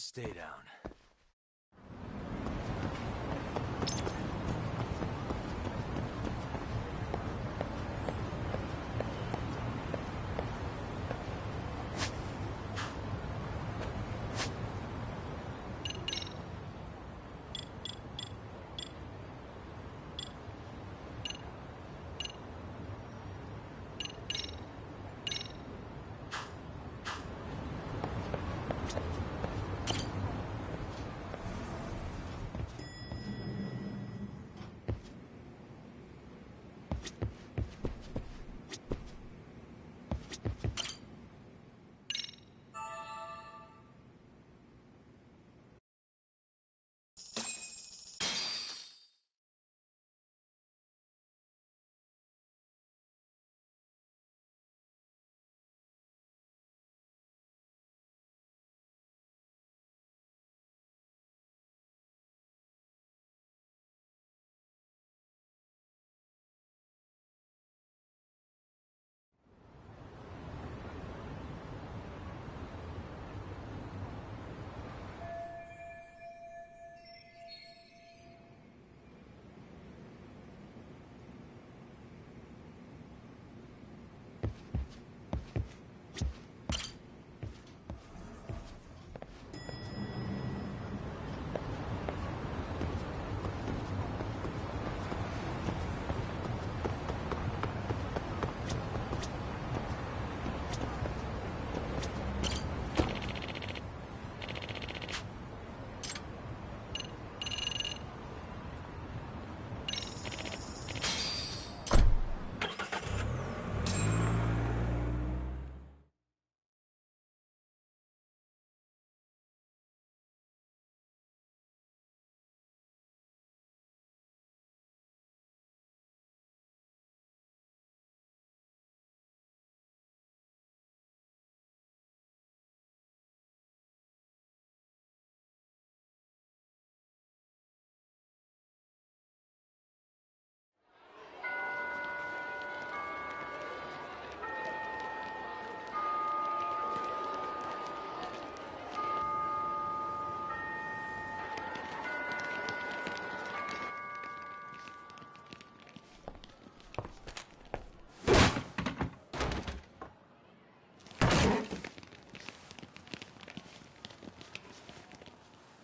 Stay down.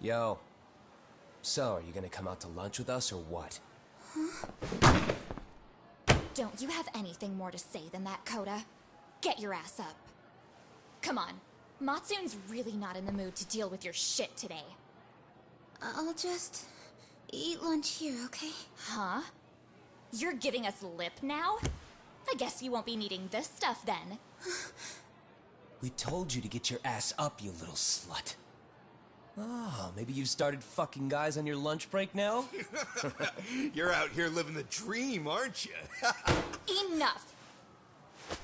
Yo. So, are you gonna come out to lunch with us or what? Huh? Don't you have anything more to say than that, Coda? Get your ass up. Come on. Matsune's really not in the mood to deal with your shit today. I'll just eat lunch here, okay? Huh? You're giving us lip now? I guess you won't be needing this stuff then. We told you to get your ass up, you little slut. Oh, maybe you've started fucking guys on your lunch break now? You're out here living the dream, aren't you? Enough!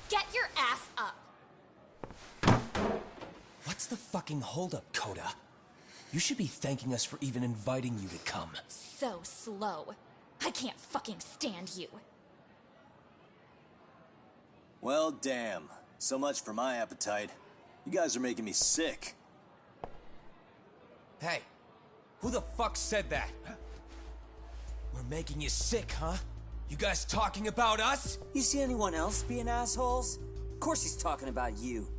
Get your ass up! What's the fucking holdup, Coda? You should be thanking us for even inviting you to come. So slow. I can't fucking stand you. Well, damn. So much for my appetite. You guys are making me sick. Hey, who the fuck said that? We're making you sick, huh? You guys talking about us? You see anyone else being assholes? Of course he's talking about you.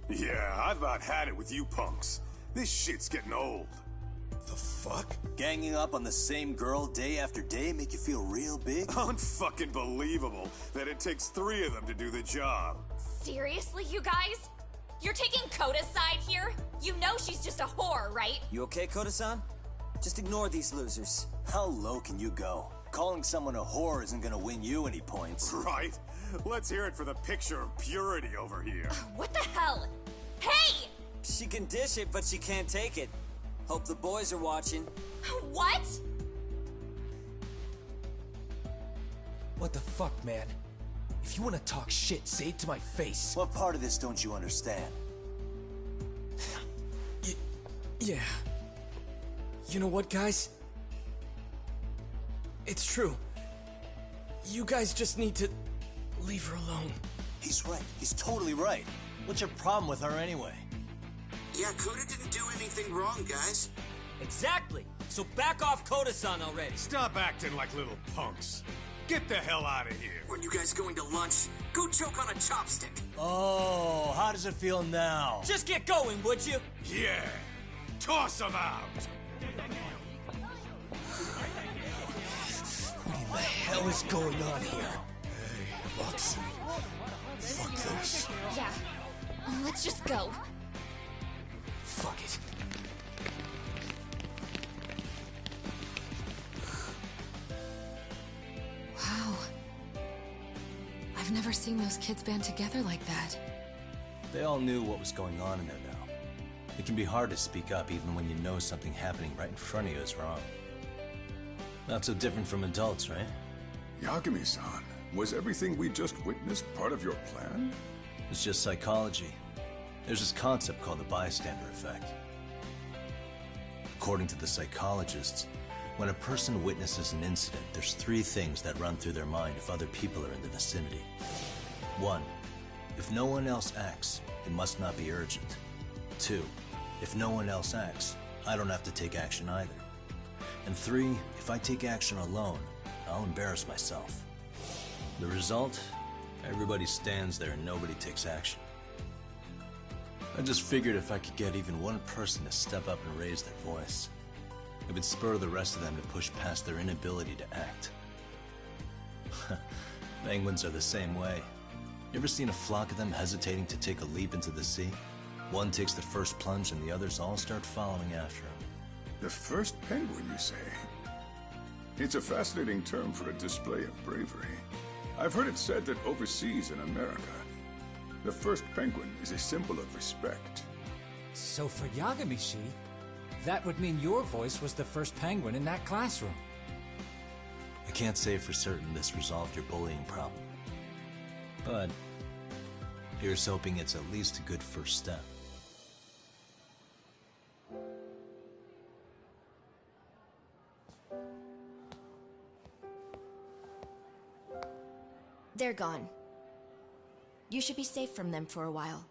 Yeah, I've about had it with you punks. This shit's getting old. The fuck? Ganging up on the same girl day after day make you feel real big? Unfucking believable that it takes 3 of them to do the job. Seriously, you guys? You're taking Coda's side here? You know she's just a whore, right? You okay, Koda-san? Just ignore these losers. How low can you go? Calling someone a whore isn't gonna win you any points. Right? Let's hear it for the picture of purity over here. What the hell? Hey! She can dish it, but she can't take it. Hope the boys are watching. What? What the fuck, man? If you want to talk shit, say it to my face. What part of this don't you understand? Yeah. You know what, guys? It's true. You guys just need to leave her alone. He's right. He's totally right. What's your problem with her anyway? Yeah, Coda didn't do anything wrong, guys. Exactly. So back off Koda-san already. Stop acting like little punks. Get the hell out of here. Weren't you guys going to lunch? Go choke on a chopstick. Oh, how does it feel now? Just get going, would you? Yeah. Toss them out. What in the hell is going on here? Hey, Watson. Fuck this. Yeah. Let's just go. Fuck it. Wow. I've never seen those kids band together like that. They all knew what was going on in there now. It can be hard to speak up even when you know something happening right in front of you is wrong. Not so different from adults, right? Yagami-san, was everything we just witnessed part of your plan? It's just psychology. There's this concept called the bystander effect. According to the psychologists, when a person witnesses an incident, there's 3 things that run through their mind if other people are in the vicinity. 1. If no one else acts, it must not be urgent. 2. If no one else acts, I don't have to take action either. And 3. If I take action alone, I'll embarrass myself. The result? Everybody stands there and nobody takes action. I just figured if I could get even one person to step up and raise their voice, it would spur the rest of them to push past their inability to act. Penguins are the same way. You ever seen a flock of them hesitating to take a leap into the sea? One takes the first plunge and the others all start following after him. The first penguin, you say? It's a fascinating term for a display of bravery. I've heard it said that overseas in America, the first penguin is a symbol of respect. So for Yagami-shi, that would mean your voice was the first penguin in that classroom. I can't say for certain this resolved your bullying problem. But here's hoping it's at least a good first step. They're gone. You should be safe from them for a while.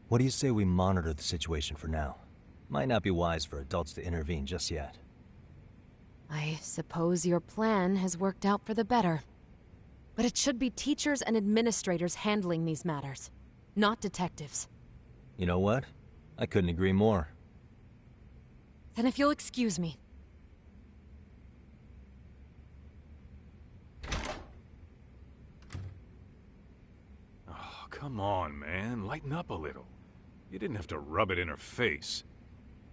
What do you say we monitor the situation for now? Might not be wise for adults to intervene just yet. I suppose your plan has worked out for the better. But it should be teachers and administrators handling these matters, not detectives. You know what? I couldn't agree more. Then if you'll excuse me. Oh, come on, man. Lighten up a little. You didn't have to rub it in her face.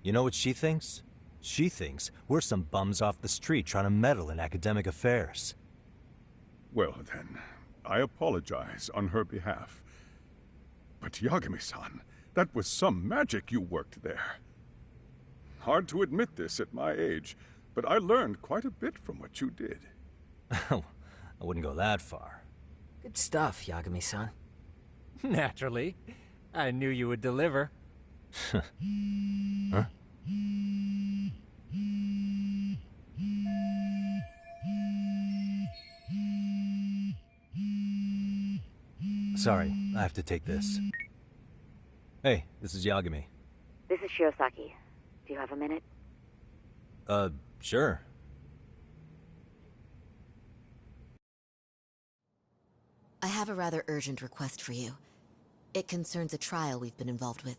You know what she thinks? She thinks we're some bums off the street trying to meddle in academic affairs. Well then, I apologize on her behalf. But Yagami-san, that was some magic you worked there. Hard to admit this at my age, but I learned quite a bit from what you did. I wouldn't go that far. Good stuff, Yagami-san. Naturally. I knew you would deliver. Huh? Sorry, I have to take this. Hey, this is Yagami. This is Shiosaki. Do you have a minute? Sure. I have a rather urgent request for you. It concerns a trial we've been involved with.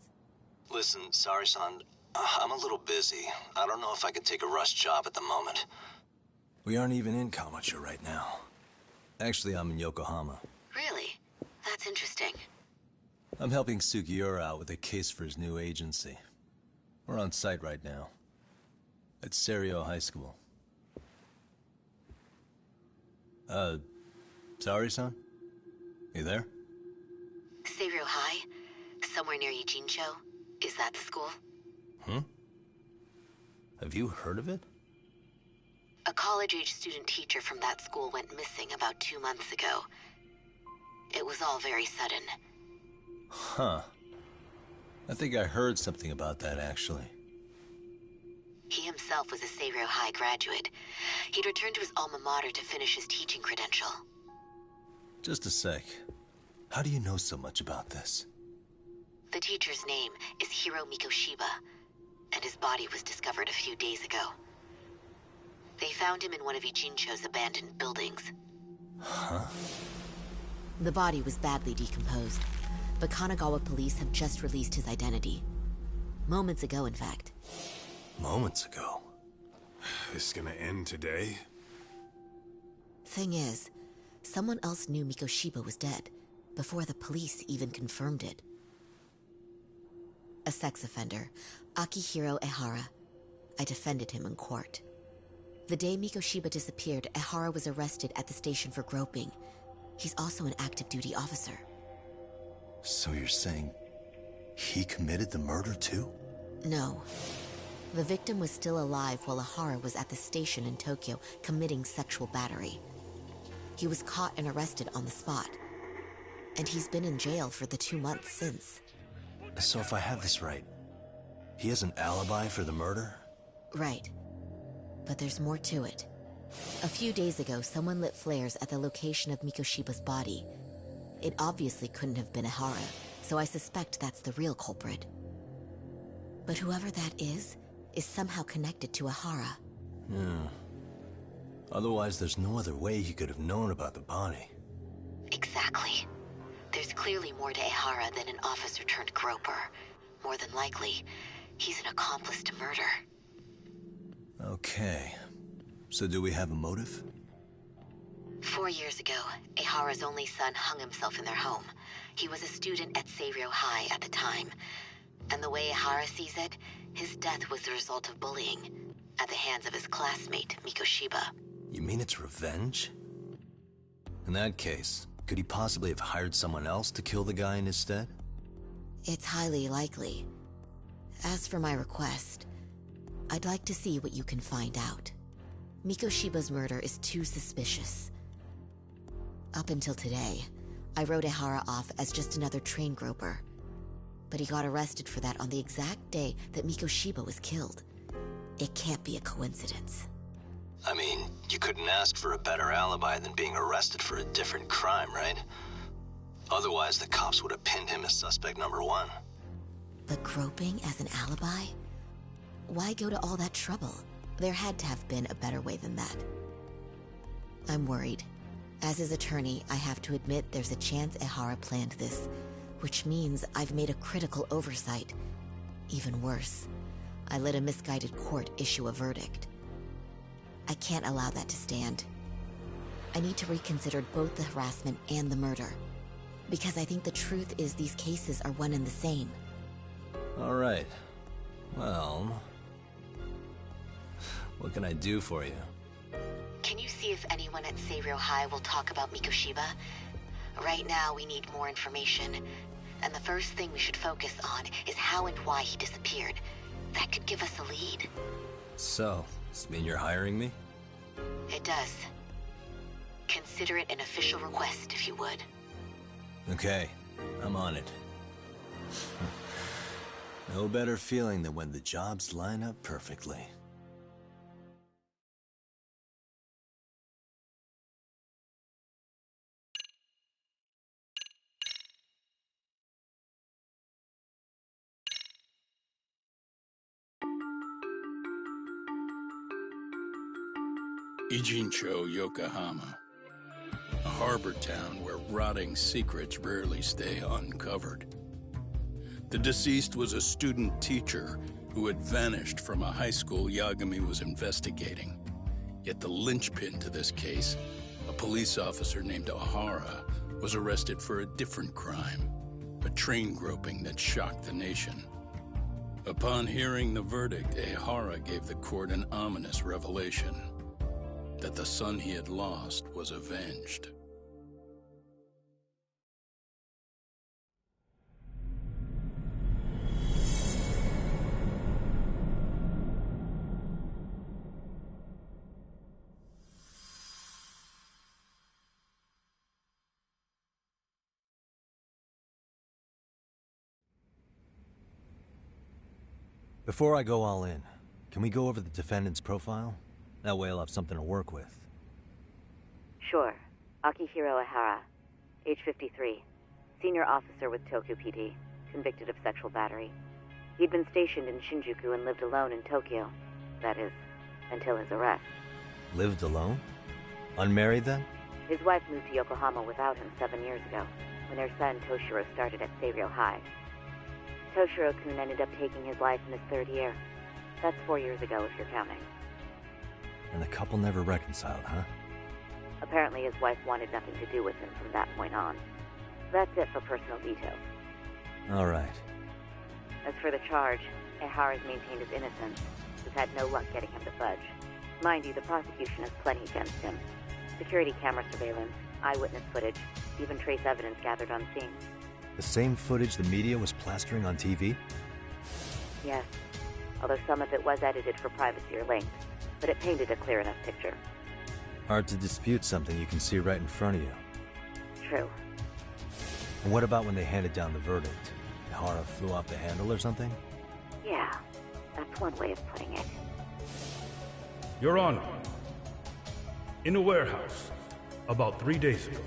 Listen, sorry, son. I'm a little busy. I don't know if I can take a rush job at the moment. We aren't even in Kawachi right now. Actually, I'm in Yokohama. Really? That's interesting. I'm helping Sugiura out with a case for his new agency. We're on site right now. At Serio High School. Sorry, son? You there? Serio High? Somewhere near Ijincho? Is that the school? Hmm? Have you heard of it? A college-age student teacher from that school went missing about 2 months ago. It was all very sudden. Huh. I think I heard something about that, actually. He himself was a Seiro High graduate. He'd returned to his alma mater to finish his teaching credential. Just a sec. How do you know so much about this? The teacher's name is Hiro Mikoshiba, and his body was discovered a few days ago. They found him in one of Ijincho's abandoned buildings. Huh? The body was badly decomposed, but Kanagawa police have just released his identity. Moments ago, in fact. Moments ago? This gonna end today? Thing is, someone else knew Mikoshiba was dead, before the police even confirmed it. A sex offender, Akihiro Ehara. I defended him in court. The day Mikoshiba disappeared, Ehara was arrested at the station for groping. He's also an active duty officer. So you're saying he committed the murder too? No. The victim was still alive while Ehara was at the station in Tokyo committing sexual battery. He was caught and arrested on the spot. And he's been in jail for the 2 months since. So if I have this right, he has an alibi for the murder? Right. But there's more to it. A few days ago, someone lit flares at the location of Mikoshiba's body. It obviously couldn't have been Ehara, so I suspect that's the real culprit. But whoever that is somehow connected to Ehara. Yeah. Otherwise, there's no other way he could have known about the body. Exactly. There's clearly more to Ehara than an officer-turned-groper. More than likely, he's an accomplice to murder. Okay. So do we have a motive? 4 years ago, Ehara's only son hung himself in their home. He was a student at Seiro High at the time. And the way Ehara sees it, his death was the result of bullying at the hands of his classmate, Mikoshiba. You mean it's revenge? In that case, could he possibly have hired someone else to kill the guy in his stead? It's highly likely. As for my request, I'd like to see what you can find out. Mikoshiba's murder is too suspicious. Up until today, I wrote Ehara off as just another train groper. But he got arrested for that on the exact day that Mikoshiba was killed. It can't be a coincidence. I mean, you couldn't ask for a better alibi than being arrested for a different crime, right? Otherwise, the cops would have pinned him as suspect number 1. But groping as an alibi? Why go to all that trouble? There had to have been a better way than that. I'm worried. As his attorney, I have to admit there's a chance Ehara planned this, which means I've made a critical oversight. Even worse, I let a misguided court issue a verdict. I can't allow that to stand. I need to reconsider both the harassment and the murder, because I think the truth is these cases are one and the same. All right. Well, what can I do for you? Can you see if anyone at Seiro High will talk about Mikoshiba? Right now, we need more information. And the first thing we should focus on is how and why he disappeared. That could give us a lead. So, does this mean you're hiring me? It does. Consider it an official request, if you would. Okay, I'm on it. No better feeling than when the jobs line up perfectly. Ijincho, Yokohama. A harbor town where rotting secrets rarely stay uncovered. The deceased was a student teacher who had vanished from a high school Yagami was investigating. Yet the linchpin to this case, a police officer named Ehara, was arrested for a different crime, a train groping that shocked the nation. Upon hearing the verdict, Ehara gave the court an ominous revelation: that the son he had lost was avenged. Before I go all in, can we go over the defendant's profile? That way I'll have something to work with. Sure. Akihiro Ihara, age 53, senior officer with Tokyo PD, convicted of sexual battery. He'd been stationed in Shinjuku and lived alone in Tokyo. That is, until his arrest. Lived alone? Unmarried then? His wife moved to Yokohama without him 7 years ago, when their son Toshiro started at Seiryō High. Toshiro-kun ended up taking his life in his 3rd year. That's 4 years ago, if you're counting. And the couple never reconciled, huh? Apparently his wife wanted nothing to do with him from that point on. That's it for personal details. All right. As for the charge, Ihara's maintained his innocence. Has had no luck getting him to budge. Mind you, the prosecution has plenty against him. Security camera surveillance, eyewitness footage, even trace evidence gathered on scene. The same footage the media was plastering on TV? Yes, although some of it was edited for privacy or length, but it painted a clear enough picture. Hard to dispute something you can see right in front of you. True. And what about when they handed down the verdict? Ihara flew off the handle or something? Yeah, that's one way of putting it. Your Honor, in a warehouse, about 3 days ago,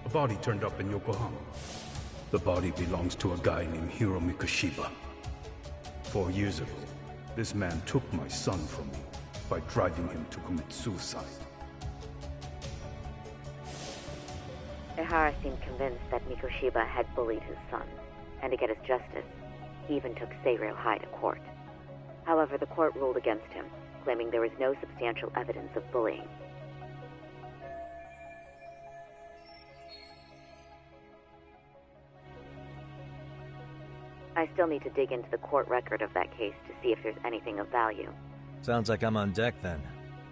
a body turned up in Yokohama. The body belongs to a guy named Hiro Mikoshiba. 4 years ago, this man took my son from me by driving him to commit suicide. Ihara seemed convinced that Mikoshiba had bullied his son, and to get his justice, he even took Seiryō High to court. However, the court ruled against him, claiming there was no substantial evidence of bullying. I still need to dig into the court record of that case to see if there's anything of value. Sounds like I'm on deck then.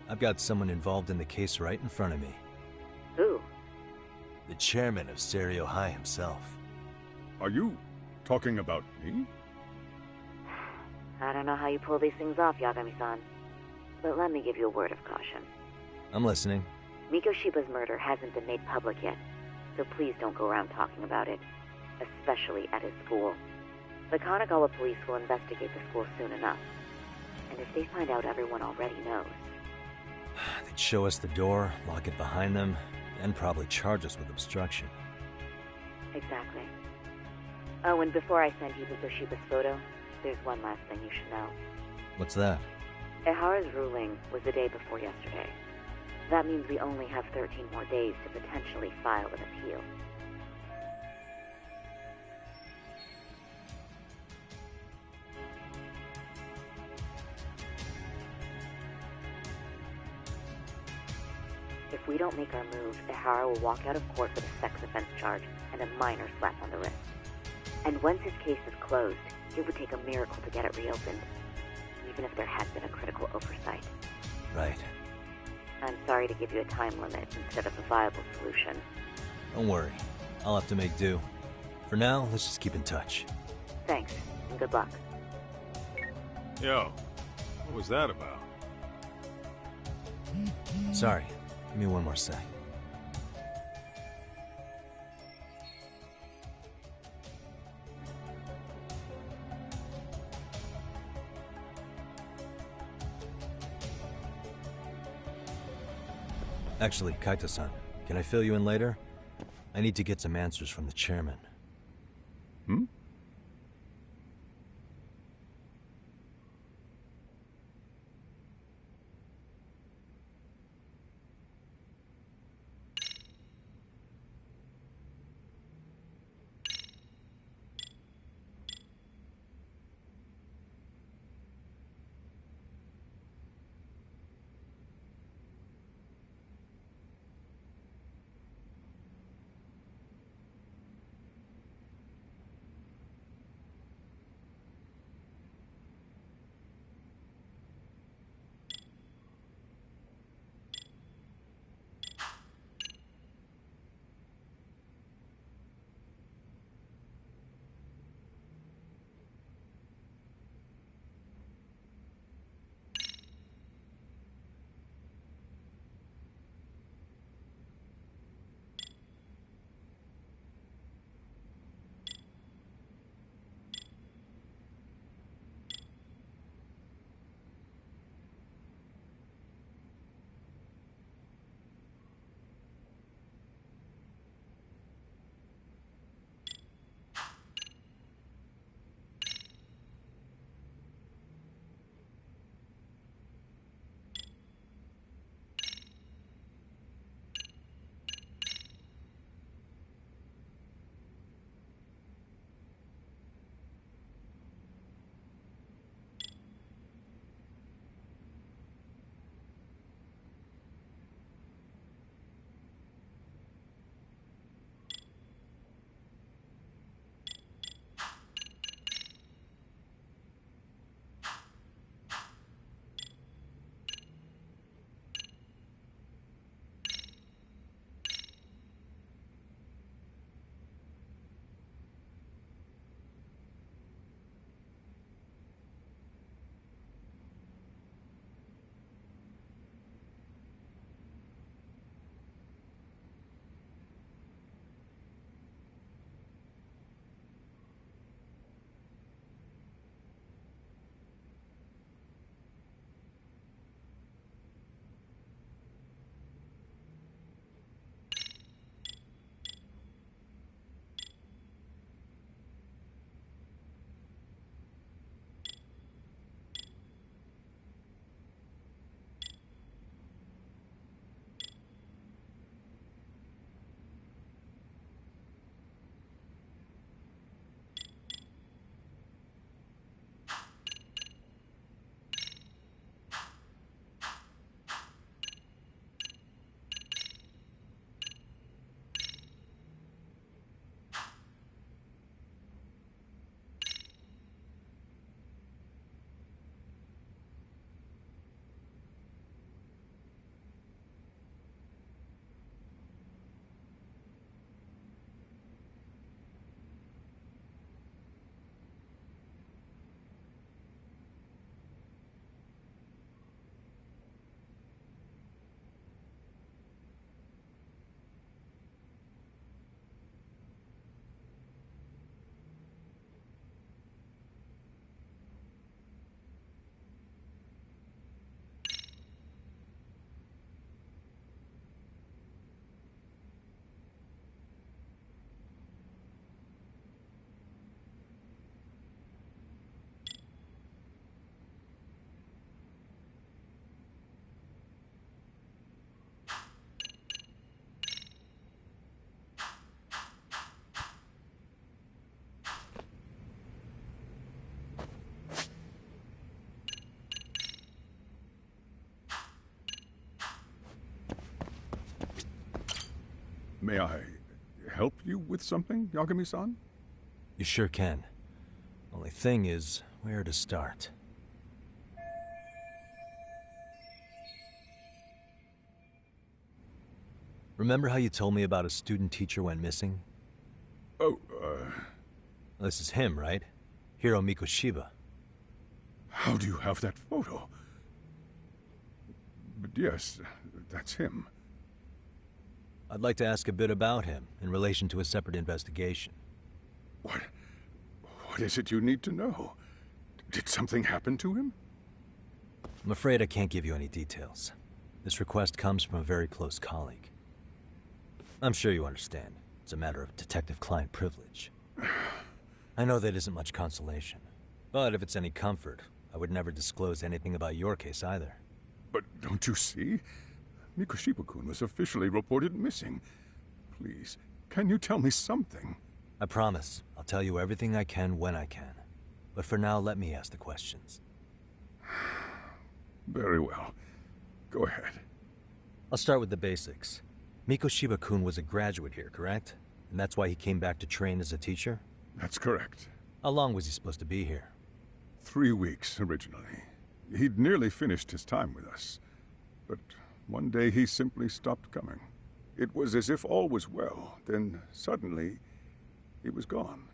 I've got someone involved in the case right in front of me. Who? The chairman of Seiryō High himself. Are you talking about me? I don't know how you pull these things off, Yagami-san. But let me give you a word of caution. I'm listening. Mikoshiba's murder hasn't been made public yet, so please don't go around talking about it. Especially at his school. The Kanagawa police will investigate the school soon enough. And if they find out everyone already knows... They'd show us the door, lock it behind them, and probably charge us with obstruction. Exactly. Oh, and before I send you Mikoshiba's photo, there's one last thing you should know. What's that? Ihara's ruling was the day before yesterday. That means we only have 13 more days to potentially file an appeal. If we don't make our move, Ihara will walk out of court with a sex offense charge and a minor slap on the wrist. And once his case is closed, it would take a miracle to get it reopened, even if there had been a critical oversight. Right. I'm sorry to give you a time limit instead of a viable solution. Don't worry. I'll have to make do. For now, let's just keep in touch. Thanks, and good luck. Yo, what was that about? Sorry. Give me one more sec. Actually, Kaito-san, can I fill you in later? I need to get some answers from the chairman. Hmm? May I help you with something, Yagami-san? You sure can. Only thing is, where to start? Remember how you told me about a student teacher went missing? Oh, This is him, right? Hiro Mikoshiba. How do you have that photo? But yes, that's him. I'd like to ask a bit about him in relation to a separate investigation. What is it you need to know? Did something happen to him? I'm afraid I can't give you any details. This request comes from a very close colleague. I'm sure you understand. It's a matter of detective-client privilege. I know that isn't much consolation. But if it's any comfort, I would never disclose anything about your case either. But don't you see? Mikoshiba-kun was officially reported missing. Please, can you tell me something? I promise. I'll tell you everything I can when I can. But for now, let me ask the questions. Very well. Go ahead. I'll start with the basics. Mikoshiba-kun was a graduate here, correct? And that's why he came back to train as a teacher? That's correct. How long was he supposed to be here? 3 weeks, originally. He'd nearly finished his time with us. But one day he simply stopped coming. It was as if all was well, then suddenly he was gone.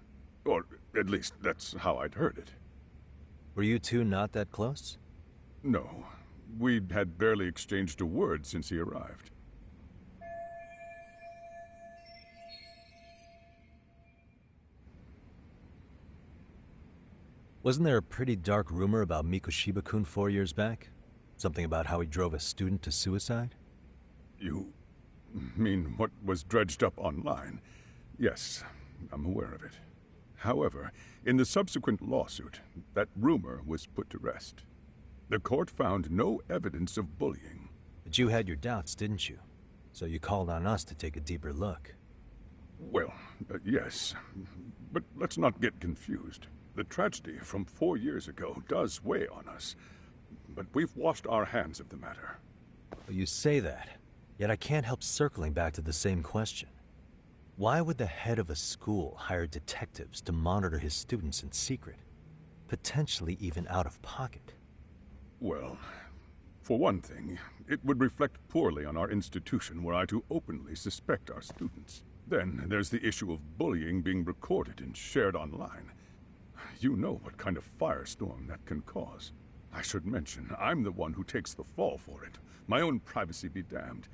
Or at least that's how I'd heard it. Were you two not that close? No. We'd had barely exchanged a word since he arrived. Wasn't there a pretty dark rumor about Mikoshiba-kun 4 years back? Something about how he drove a student to suicide? You mean what was dredged up online? Yes, I'm aware of it. However, in the subsequent lawsuit, that rumor was put to rest. The court found no evidence of bullying. But you had your doubts, didn't you? So you called on us to take a deeper look. Well, yes. But let's not get confused. The tragedy from 4 years ago does weigh on us. But we've washed our hands of the matter. Well, you say that, yet I can't help circling back to the same question. Why would the head of a school hire detectives to monitor his students in secret? Potentially even out of pocket? Well, for one thing, it would reflect poorly on our institution were I to openly suspect our students. Then there's the issue of bullying being recorded and shared online. You know what kind of firestorm that can cause. I should mention, I'm the one who takes the fall for it. My own privacy be damned.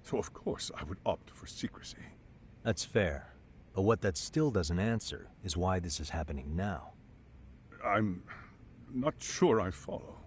So of course I would opt for secrecy. That's fair. But what that still doesn't answer is why this is happening now. I'm not sure I follow.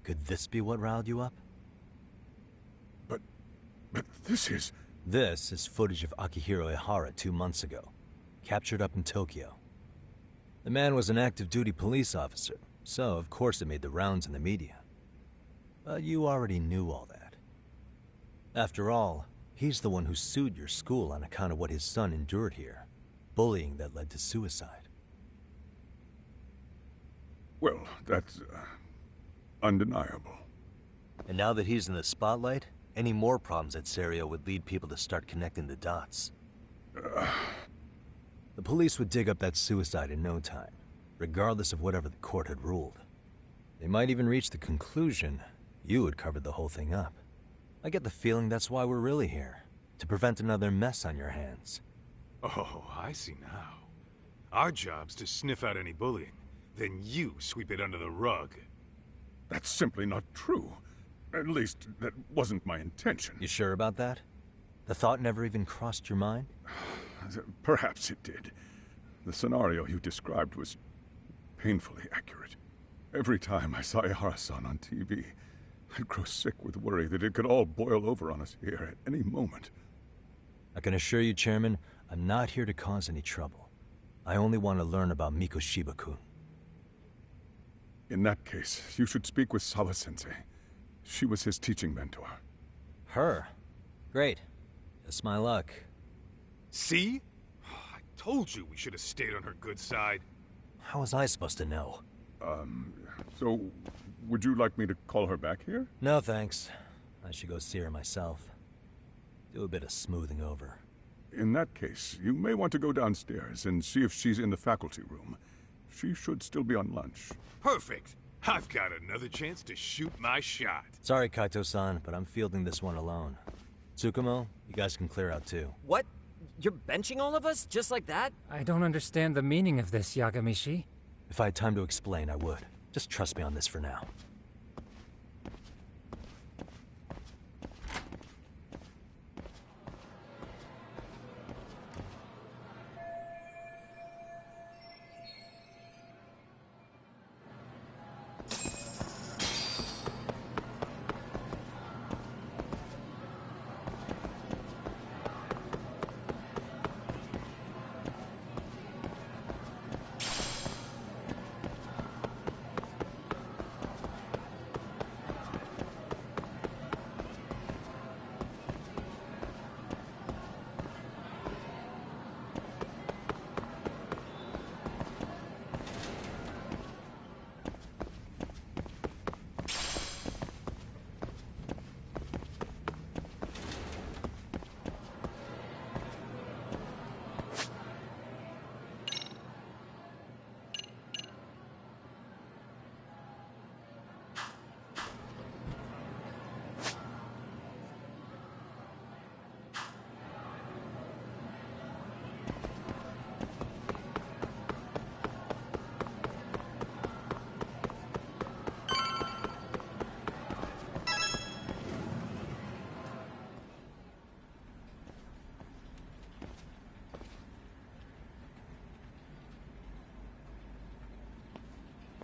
Could this be what riled you up? But this is... This is footage of Akihiro Ihara 2 months ago, captured up in Tokyo. The man was an active duty police officer, so of course it made the rounds in the media. But you already knew all that. After all, he's the one who sued your school on account of what his son endured here. Bullying that led to suicide. Well, that's... undeniable. And now that he's in the spotlight, Any more problems at Serio would lead people to start connecting the dots. The police would dig up that suicide in no time, regardless of whatever the court had ruled. They might even reach the conclusion you had covered the whole thing up. I get the feeling that's why we're really here, to prevent another mess on your hands. Oh, I see now. Our job's to sniff out any bullying, then you sweep it under the rug. That's simply not true. At least, that wasn't my intention. You sure about that? The thought never even crossed your mind? Perhaps it did. The scenario you described was painfully accurate. Every time I saw Ihara-san on TV, I'd grow sick with worry that it could all boil over on us here at any moment. I can assure you, Chairman, I'm not here to cause any trouble. I only want to learn about Mikoshiba-kun. In that case, you should speak with Sawa-sensei. She was his teaching mentor. Her? Great. That's my luck. See? I told you we should have stayed on her good side. How was I supposed to know? So, would you like me to call her back here? No, thanks. I should go see her myself. Do a bit of smoothing over. In that case, you may want to go downstairs and see if she's in the faculty room. She should still be on lunch. Perfect. I've got another chance to shoot my shot. Sorry, Kaito-san, but I'm fielding this one alone. Tsukumo, you guys can clear out too. What? You're benching all of us? Just like that? I don't understand the meaning of this, Yagami-shi. If I had time to explain, I would. Just trust me on this for now.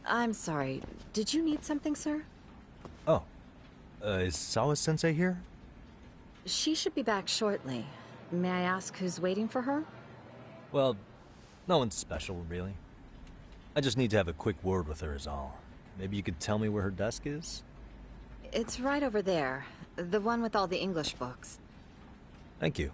I'm sorry. Did you need something, sir? Oh. Is Sawa-sensei here? She should be back shortly. May I ask who's waiting for her? Well, no one's special, really. I just need to have a quick word with her is all. Maybe you could tell me where her desk is? It's right over there. The one with all the English books. Thank you.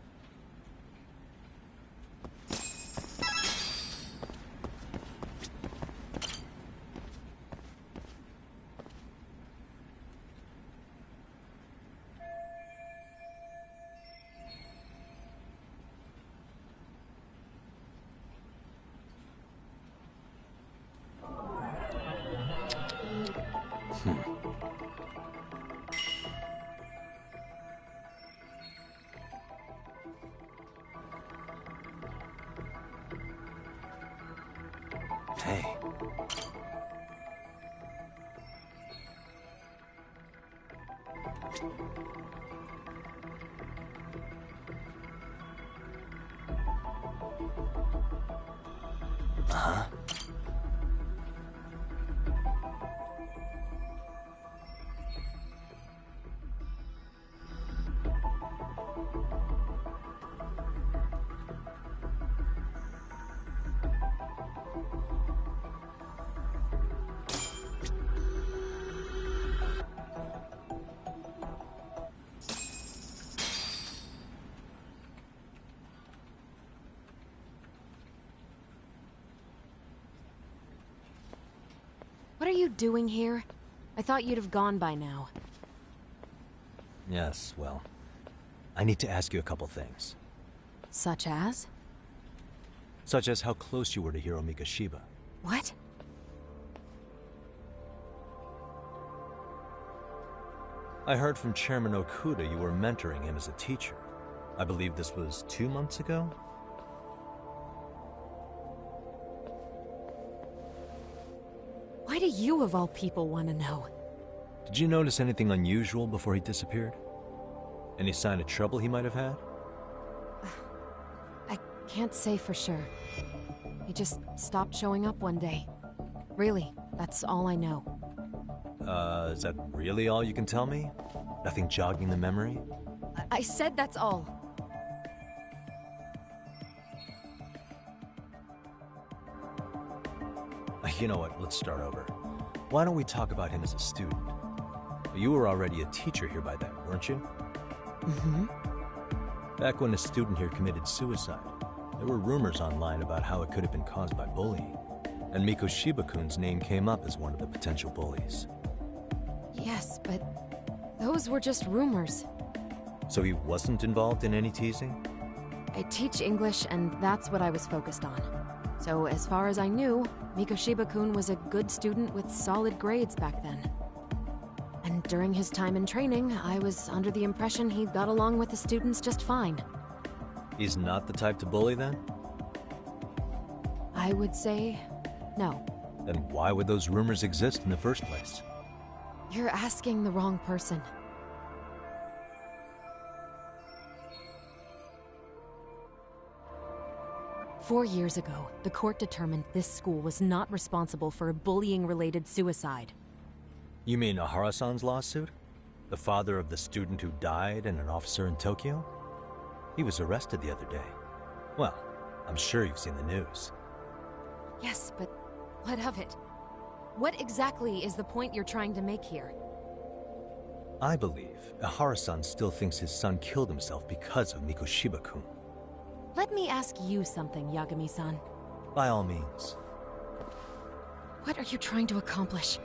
Hey. Uh-huh. What are you doing here? I thought you'd have gone by now. Yes, well, I need to ask you a couple things. Such as? Such as how close you were to Hiro Mikoshiba. What? I heard from Chairman Okuda you were mentoring him as a teacher. I believe this was 2 months ago? Why do you, of all people, want to know? Did you notice anything unusual before he disappeared? Any sign of trouble he might have had? I can't say for sure. He just stopped showing up one day. Really, that's all I know. Is that really all you can tell me? Nothing jogging the memory? I said that's all. You know what, let's start over. Why don't we talk about him as a student? You were already a teacher here by then, weren't you? Mm-hmm. Back when a student here committed suicide, there were rumors online about how it could have been caused by bullying. And Mikoshiba-kun's name came up as one of the potential bullies. Yes, but those were just rumors. So he wasn't involved in any teasing? I teach English, and that's what I was focused on. So as far as I knew, Mikoshiba-kun was a good student with solid grades back then. And during his time in training, I was under the impression he got along with the students just fine. He's not the type to bully then? I would say no. Then why would those rumors exist in the first place? You're asking the wrong person. Four years ago, the court determined this school was not responsible for a bullying-related suicide. You mean Ahara-san's lawsuit? The father of the student who died and an officer in Tokyo? He was arrested the other day. Well, I'm sure you've seen the news. Yes, but what of it? What exactly is the point you're trying to make here? I believe Ahara-san still thinks his son killed himself because of Mikoshiba-kun. Let me ask you something, Yagami-san. By all means. What are you trying to accomplish?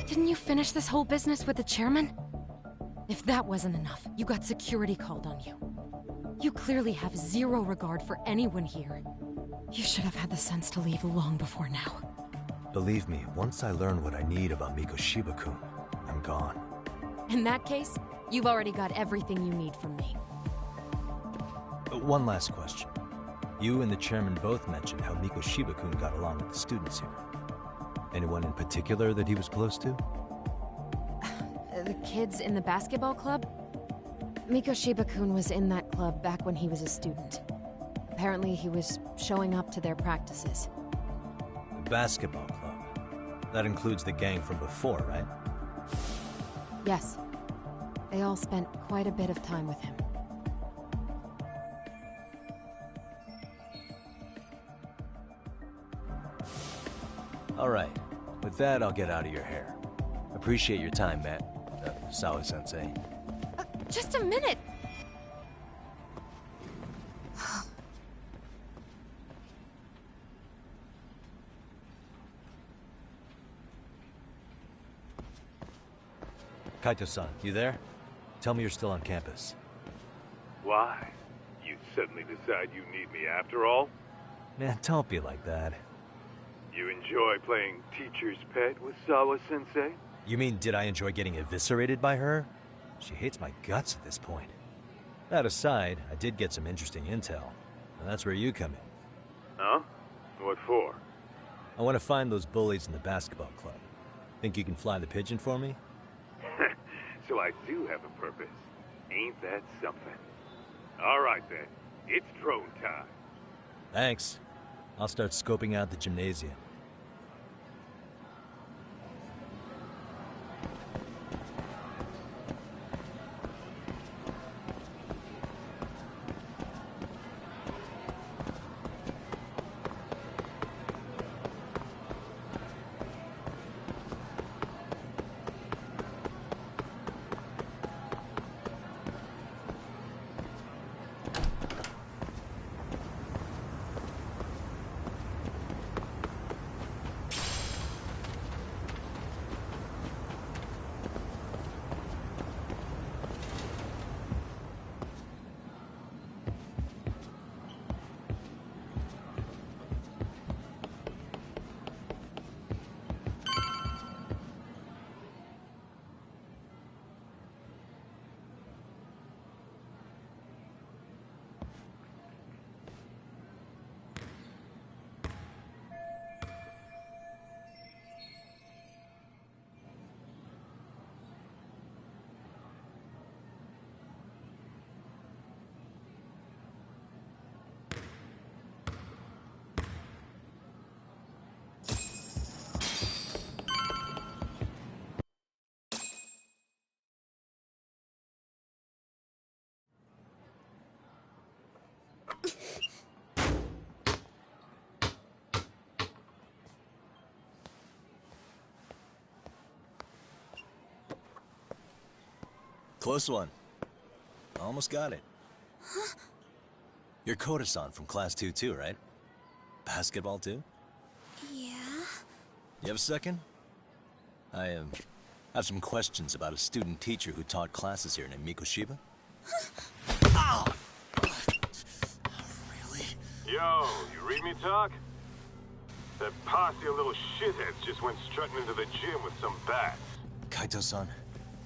Didn't you finish this whole business with the chairman? If that wasn't enough, you got security called on you. You clearly have zero regard for anyone here. You should have had the sense to leave long before now. Believe me, once I learn what I need about Mikoshiba-kun, I'm gone. In that case, you've already got everything you need from me. One last question. You and the chairman both mentioned how Mikoshiba-kun got along with the students here. Anyone in particular that he was close to? The kids in the basketball club? Mikoshiba-kun was in that club back when he was a student. Apparently he was showing up to their practices. The basketball club? That includes the gang from before, right? Yes. They all spent quite a bit of time with him. All right. With that, I'll get out of your hair. Appreciate your time, Matt. Sawa-sensei. Just a minute! Kaito-san, you there? Tell me you're still on campus. Why? You suddenly decide you need me after all? Man, don't be like that. You enjoy playing teacher's pet with Sawa-sensei? You mean, did I enjoy getting eviscerated by her? She hates my guts at this point. That aside, I did get some interesting intel. And that's where you come in. Huh? What for? I want to find those bullies in the basketball club. Think you can fly the pigeon for me? So I do have a purpose. Ain't that something? All right then. It's drone time. Thanks. I'll start scoping out the gymnasium. Close one. Almost got it. Huh? You're Koda-san from Class 2 too, right? Basketball too? Yeah? You have a second? I have some questions about a student teacher who taught classes here named Mikoshiba. Ow! Really? Yo, you read me talk? That posse of little shitheads just went strutting into the gym with some bats. Kaito-san,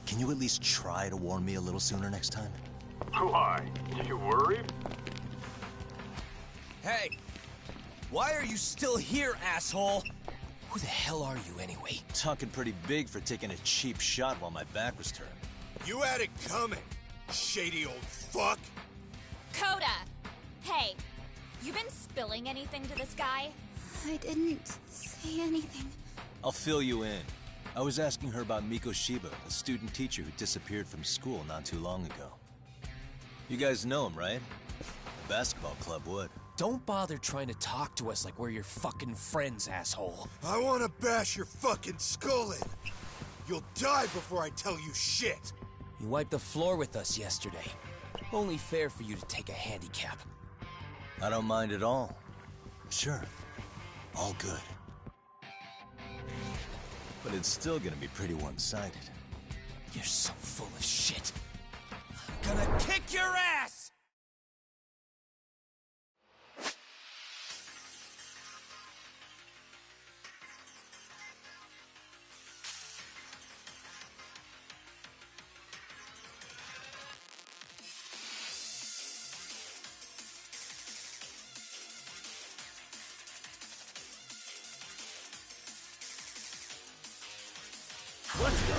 can you at least try to warn me a little sooner next time? Why? You worried? Hey! Why are you still here, asshole? Who the hell are you, anyway? Talking pretty big for taking a cheap shot while my back was turned. You had it coming, shady old fuck! Coda! Hey, you been spilling anything to this guy? I didn't say anything. I'll fill you in. I was asking her about Mikoshiba, a student teacher who disappeared from school not too long ago. You guys know him, right? The basketball club would. Don't bother trying to talk to us like we're your fucking friends, asshole. I wanna bash your fucking skull in. You'll die before I tell you shit. You wiped the floor with us yesterday. Only fair for you to take a handicap. I don't mind at all. Sure. All good. But it's still gonna be pretty one-sided. You're so full of shit. I'm gonna kick your ass! Let's go!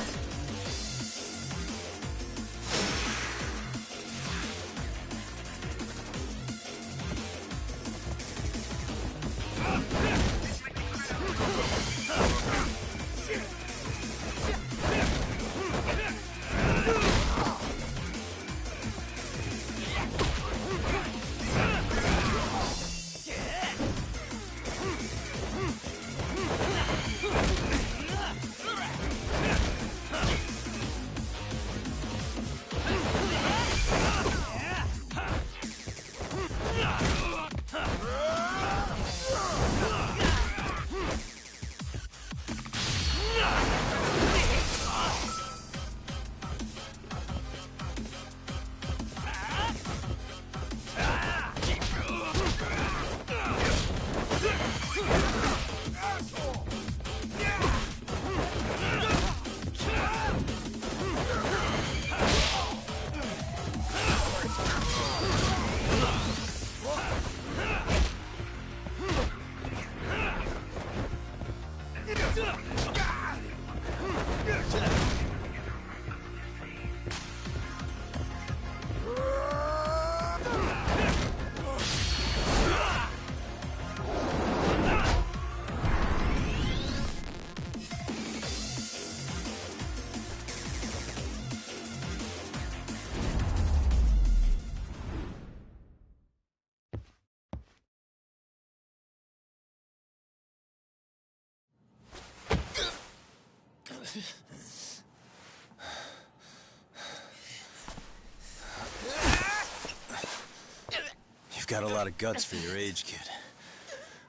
You've got a lot of guts for your age, kid.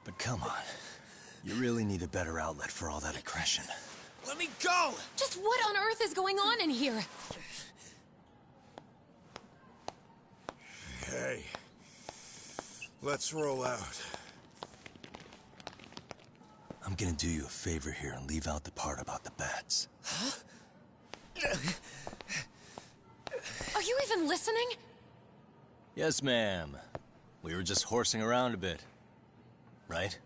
But come on. You really need a better outlet for all that aggression. Let me go! Just what on earth is going on in here? Hey. Let's roll out. I'm gonna do you a favor here and leave out the part about the bats. Huh? Are you even listening? Yes, ma'am. We were just horsing around a bit. Right?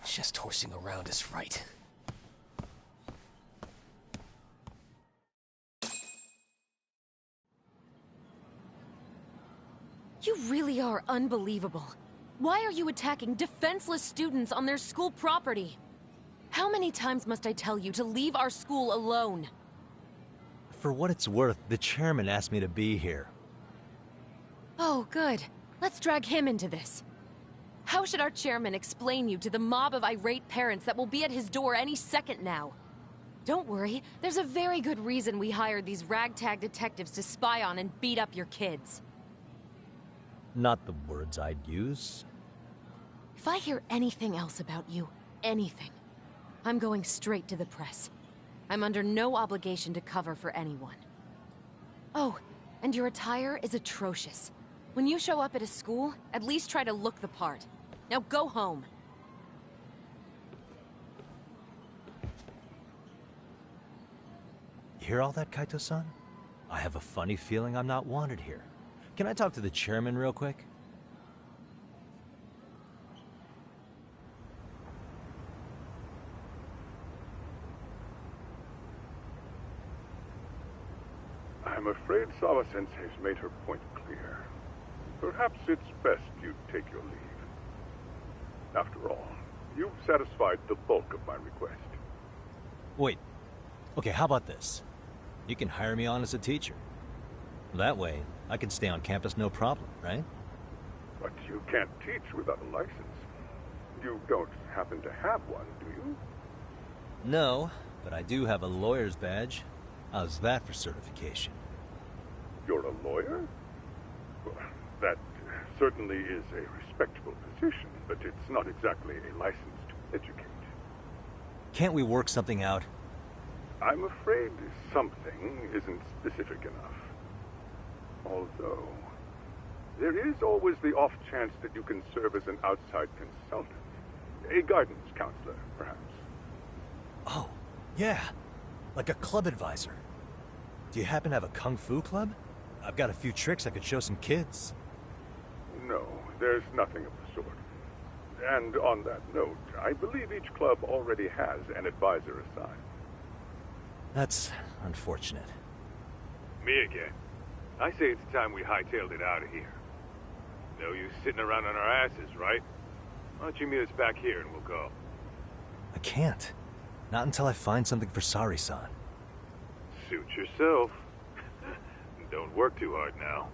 Just horsing around is right. You really are unbelievable. Why are you attacking defenseless students on their school property? How many times must I tell you to leave our school alone? For what it's worth, the chairman asked me to be here. Oh, good. Let's drag him into this. How should our chairman explain you to the mob of irate parents that will be at his door any second now? Don't worry. There's a very good reason we hired these ragtag detectives to spy on and beat up your kids. Not the words I'd use. If I hear anything else about you, anything, I'm going straight to the press. I'm under no obligation to cover for anyone. Oh, and your attire is atrocious. When you show up at a school, at least try to look the part. Now go home. You hear all that, Kaito-san? I have a funny feeling I'm not wanted here. Can I talk to the chairman real quick? I'm afraid Sawa-sensei's made her point clear. Perhaps it's best you take your leave. After all, you've satisfied the bulk of my request. Wait. Okay, how about this? You can hire me on as a teacher. That way, I can stay on campus no problem, right? But you can't teach without a license. You don't happen to have one, do you? No, but I do have a lawyer's badge. How's that for certification? You're a lawyer? Well, that certainly is a respectable position, but it's not exactly a license to educate. Can't we work something out? I'm afraid something isn't specific enough. Although, there is always the off chance that you can serve as an outside consultant. A guidance counselor, perhaps. Oh, yeah. Like a club advisor. Do you happen to have a kung fu club? I've got a few tricks I could show some kids. No, there's nothing of the sort. And on that note, I believe each club already has an advisor assigned. That's unfortunate. Me again. I say it's time we hightailed it out of here. No use sitting around on our asses, right? Why don't you meet us back here and we'll go? I can't. Not until I find something for Sari-san. Suit yourself. Don't work too hard now.